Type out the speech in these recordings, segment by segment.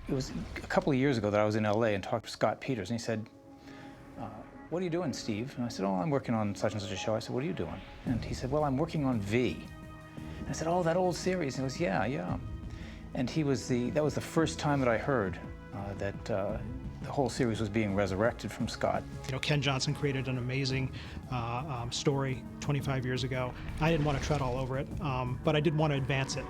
it was a couple of years ago that I was in LA and talked to Scott Peters, and he said, what are you doing, Steve? And I said, oh, I'm working on such and such a show. I said, what are you doing? And he said, well, I'm working on V. And I said, oh, that old series. And he goes, yeah. And that was the first time that I heard that the whole series was being resurrected from Scott. You know, Ken Johnson created an amazing story 25 years ago. I didn't want to tread all over it, but I did want to advance it.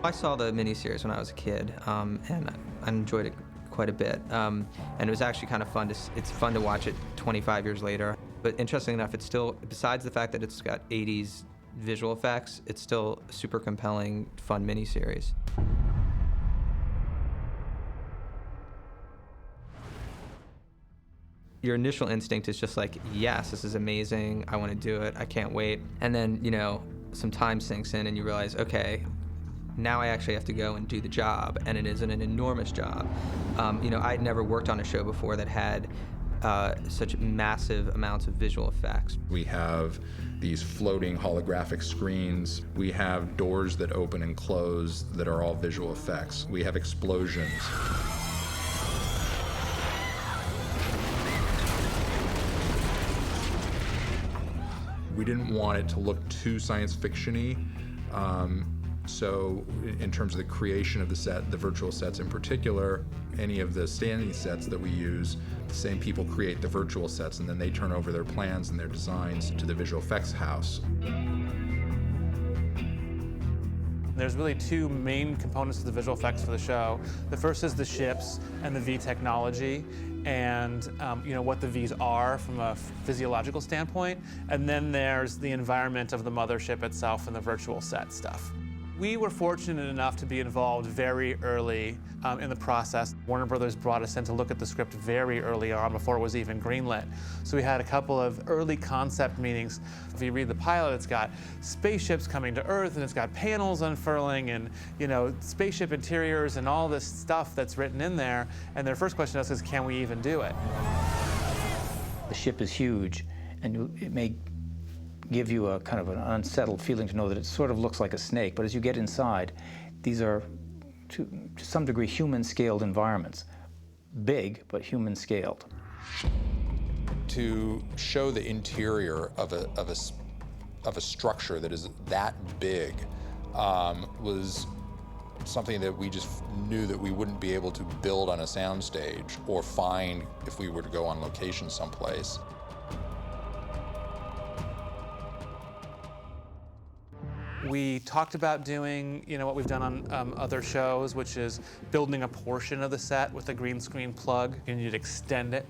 I saw the miniseries when I was a kid, and I enjoyed it quite a bit. And it was actually kind of fun it's fun to watch it 25 years later. But interesting enough, it's still, besides the fact that it's got 80s visual effects, it's still a super compelling, fun miniseries. Your initial instinct is just like, yes, this is amazing, I want to do it, I can't wait. And then, you know, some time sinks in and you realize, okay, now I actually have to go and do the job, and it isn't an enormous job. You know, I'd never worked on a show before that had such massive amounts of visual effects. We have these floating holographic screens. We have doors that open and close that are all visual effects. We have explosions. We didn't want it to look too science fiction-y. So in terms of the creation of the set, the virtual sets in particular, any of the standing sets that we use, the same people create the virtual sets, and then they turn over their plans and their designs to the visual effects house. There's really two main components to the visual effects for the show. The first is the ships and the V technology, and you know, what the Vs are from a physiological standpoint. And then there's the environment of the mothership itself and the virtual set stuff. We were fortunate enough to be involved very early in the process. Warner Brothers brought us in to look at the script very early on, before it was even greenlit. So we had a couple of early concept meetings. If you read the pilot, it's got spaceships coming to Earth, and it's got panels unfurling, and you know, spaceship interiors, and all this stuff that's written in there. And their first question to us is, can we even do it? The ship is huge, and it may give you a kind of an unsettled feeling to know that it sort of looks like a snake, but as you get inside, these are to some degree human-scaled environments. Big, but human-scaled. To show the interior of a structure that is that big was something that we just knew that we wouldn't be able to build on a soundstage or find if we were to go on location someplace. We talked about doing, you know, what we've done on other shows, which is building a portion of the set with a green screen plug, and you'd extend it.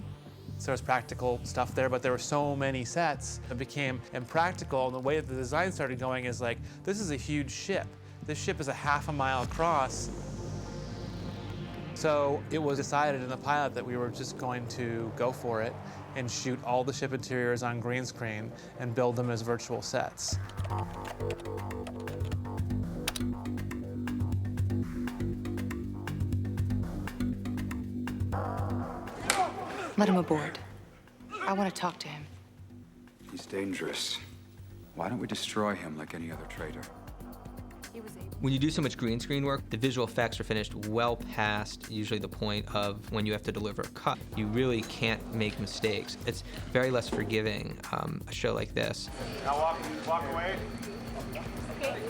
So there's practical stuff there, but there were so many sets that became impractical. And the way that the design started going is like, this is a huge ship. This ship is a half a mile across. So it was decided in the pilot that we were just going to go for it and shoot all the ship interiors on green screen and build them as virtual sets. Let him aboard. I want to talk to him. He's dangerous. Why don't we destroy him like any other traitor? When you do so much green screen work, the visual effects are finished well past usually the point of when you have to deliver a cut. You really can't make mistakes. It's very less forgiving, a show like this. Now walk away. Okay.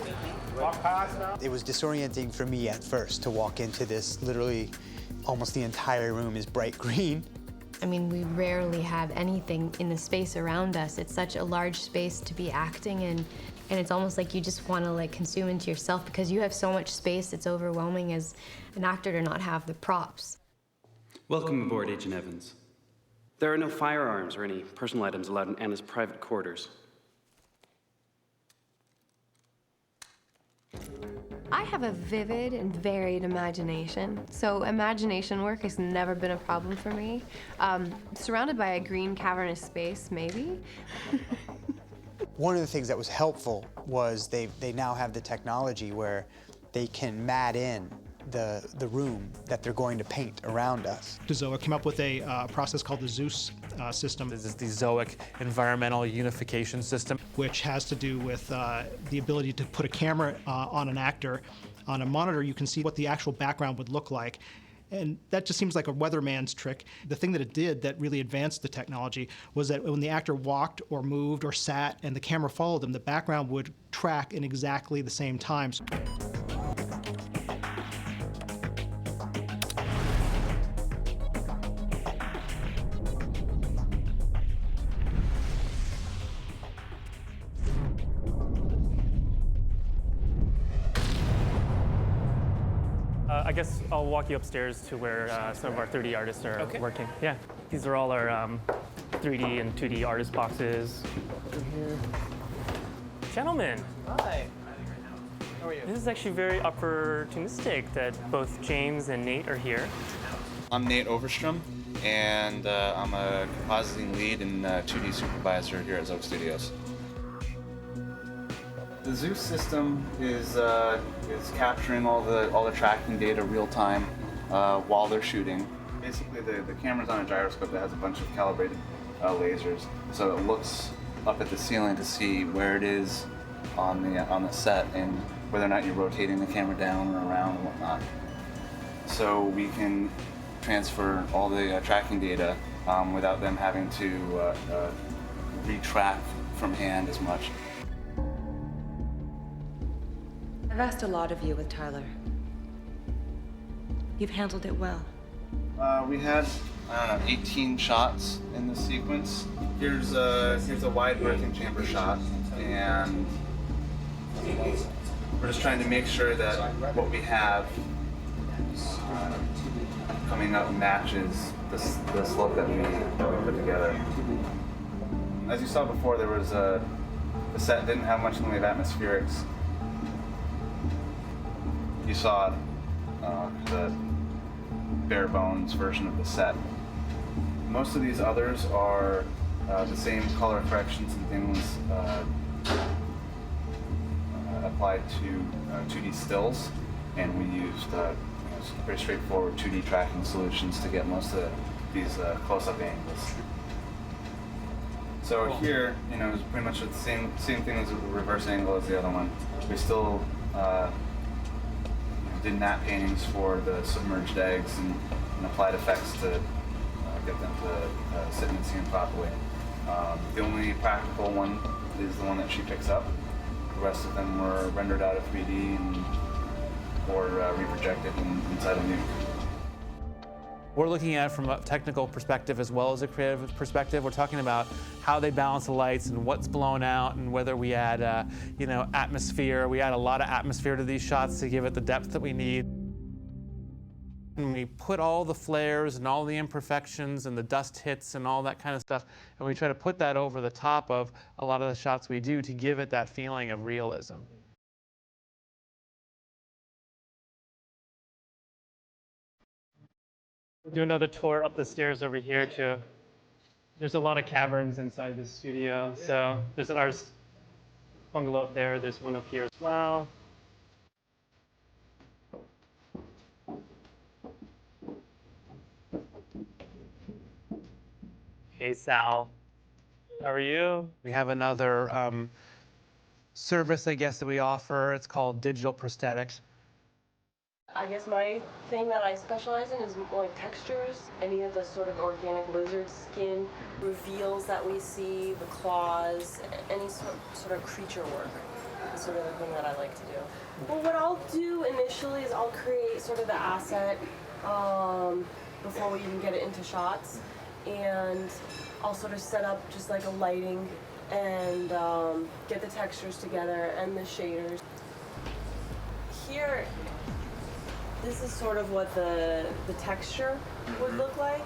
Walk past now. It was disorienting for me at first to walk into this. Literally, almost the entire room is bright green. I mean, we rarely have anything in the space around us. It's such a large space to be acting in, and it's almost like you just want to like consume into yourself because you have so much space. It's overwhelming as an actor to not have the props. Welcome aboard, Agent Evans. There are no firearms or any personal items allowed in Anna's private quarters. I have a vivid and varied imagination, so imagination work has never been a problem for me. Surrounded by a green cavernous space, maybe. One of the things that was helpful was they now have the technology where they can mat in the room that they're going to paint around us. Zoic came up with a process called the Zeus system. This is the Zoic environmental unification system, which has to do with the ability to put a camera on an actor On a monitor, you can see what the actual background would look like. And that just seems like a weatherman's trick. The thing that it did that really advanced the technology was that when the actor walked or moved or sat and the camera followed them, the background would track in exactly the same times. I guess I'll walk you upstairs to where some of our 3D artists are working. Yeah, these are all our 3D and 2D artist boxes. Over here. Gentlemen. Hi. How are you? This is actually very opportunistic that both James and Nate are here. I'm Nate Overstrom, and I'm a compositing lead and 2D supervisor here at Zoke Studios. The Zeus system is capturing all the tracking data real time while they're shooting. Basically, the camera's on a gyroscope that has a bunch of calibrated lasers, so it looks up at the ceiling to see where it is on the set and whether or not you're rotating the camera down or around and whatnot. So we can transfer all the tracking data without them having to retrack from hand as much. I've asked a lot of you with Tyler. You've handled it well. We had, I don't know, 18 shots in this sequence. Here's a wide working chamber shot, and we're just trying to make sure that what we have coming up matches this look that we put together. As you saw before, there was the set didn't have much in the way of atmospherics. You saw the bare bones version of the set. Most of these others are the same color corrections and things applied to 2D stills, and we used pretty straightforward 2D tracking solutions to get most of these close-up angles. So here, it's pretty much the same thing as a reverse angle as the other one. We still did matte paintings for the submerged eggs and applied effects to get them to sit in the scene properly. The only practical one is the one that she picks up. The rest of them were rendered out of 3D or reprojected inside a nuke. We're looking at it from a technical perspective as well as a creative perspective. We're talking about how they balance the lights and what's blown out and whether we add, atmosphere. We add a lot of atmosphere to these shots to give it the depth that we need. And we put all the flares and all the imperfections and the dust hits and all that kind of stuff, and we try to put that over the top of a lot of the shots we do to give it that feeling of realism. Do another tour up the stairs over here too. There's a lot of caverns inside this studio. So there's an artist bungalow up there. There's one up here as well. Hey Sal, how are you? We have another service, I guess, that we offer. It's called digital prosthetics. I guess my thing that I specialize in is more like textures. Any of the sort of organic lizard skin reveals that we see, the claws, any sort of creature work is sort of the thing that I like to do. Well, what I'll do initially is I'll create sort of the asset before we even get it into shots. And I'll sort of set up just like a lighting and get the textures together and the shaders. Here, this is sort of what the texture would look like.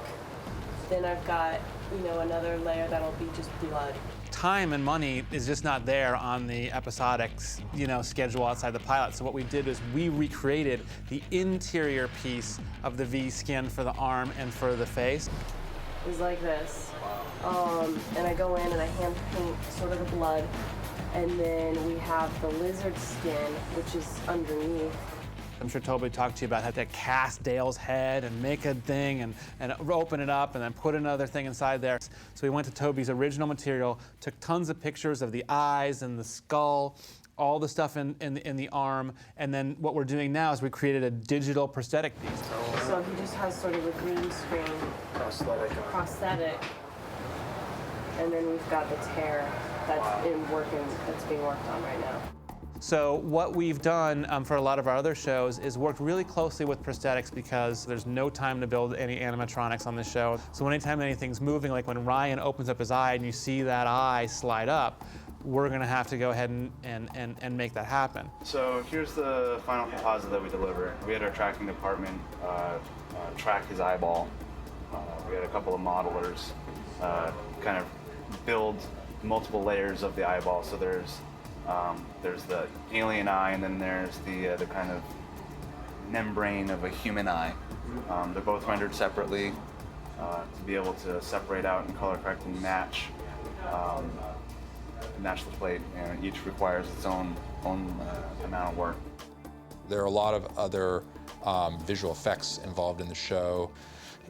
Then I've got, another layer that'll be just blood. Time and money is just not there on the episodics, schedule outside the pilot. So what we did is we recreated the interior piece of the V skin for the arm and for the face. Is like this. And I go in and I hand paint sort of the blood, and then we have the lizard skin, which is underneath. I'm sure Toby talked to you about how to cast Dale's head and make a thing and open it up and then put another thing inside there. So we went to Toby's original material, took tons of pictures of the eyes and the skull, all the stuff in the arm, and then what we're doing now is we created a digital prosthetic piece. So he just has sort of a green screen prosthetic, and then we've got the tear that's being worked on right now. So what we've done for a lot of our other shows is worked really closely with prosthetics because there's no time to build any animatronics on the show. So anytime anything's moving, like when Ryan opens up his eye and you see that eye slide up, we're going to have to go ahead and make that happen. So here's the final composite that we deliver. We had our tracking department track his eyeball. We had a couple of modelers kind of build multiple layers of the eyeball. So there's the alien eye, and then there's the kind of membrane of a human eye. They're both rendered separately to be able to separate out and color correct and match the plate, and each requires its own amount of work. There are a lot of other visual effects involved in the show.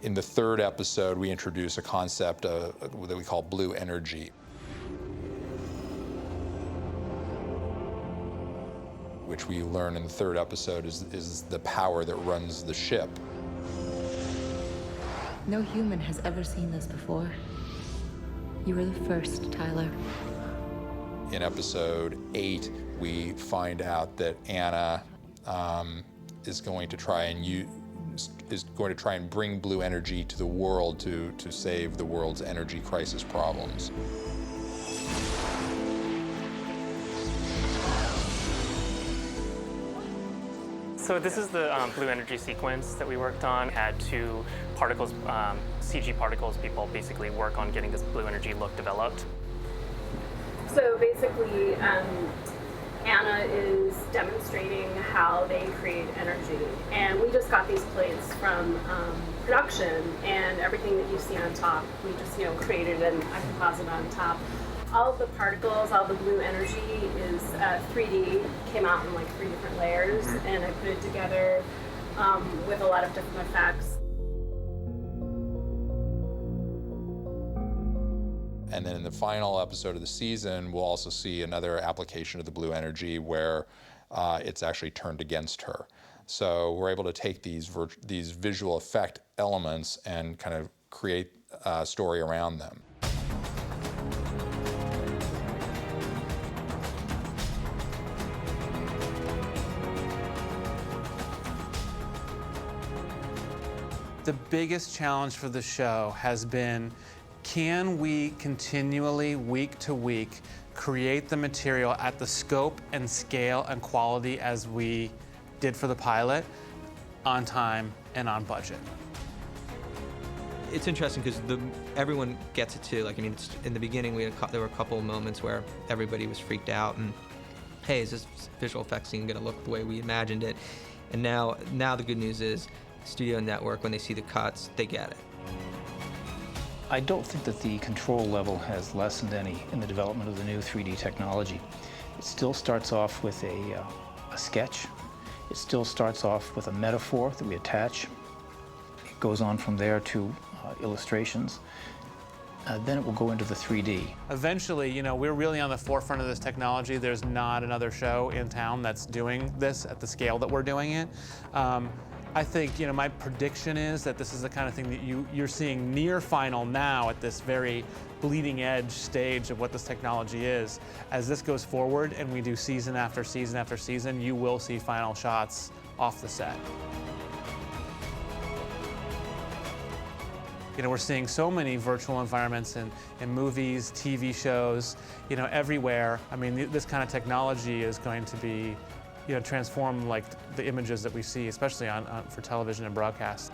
In the third episode, we introduce a concept that we call blue energy, which we learn in the third episode is the power that runs the ship. No human has ever seen this before. You were the first, Tyler. In episode 8, we find out that Anna is going to try and bring blue energy to the world to save the world's energy crisis problems. So this is the blue energy sequence that we worked on. Had two particles, CG particles, people basically work on getting this blue energy look developed. So basically, Anna is demonstrating how they create energy. And we just got these plates from production, and everything that you see on top, we just created a composite on top. All of the particles, all the blue energy is 3D, came out in like 3 different layers, and I put it together with a lot of different effects. And then in the final episode of the season, we'll also see another application of the blue energy where it's actually turned against her. So we're able to take these visual effect elements and kind of create a story around them. The biggest challenge for the show has been, can we continually, week to week, create the material at the scope and scale and quality as we did for the pilot, on time and on budget? It's interesting because everyone gets it too. Like, I mean, in the beginning, there were a couple of moments where everybody was freaked out and, hey, is this visual effects scene going to look the way we imagined it? And now the good news is, Studio Network, when they see the cuts, they get it. I don't think that the control level has lessened any in the development of the new 3D technology. It still starts off with a sketch. It still starts off with a metaphor that we attach. It goes on from there to illustrations. Then it will go into the 3D. Eventually, we're really on the forefront of this technology. There's not another show in town that's doing this at the scale that we're doing it. I think, my prediction is that this is the kind of thing that you're seeing near final now at this very bleeding edge stage of what this technology is. As this goes forward and we do season after season after season, you will see final shots off the set. We're seeing so many virtual environments in movies, TV shows, everywhere. I mean, this kind of technology is going to be transform like the images that we see, especially for television and broadcast.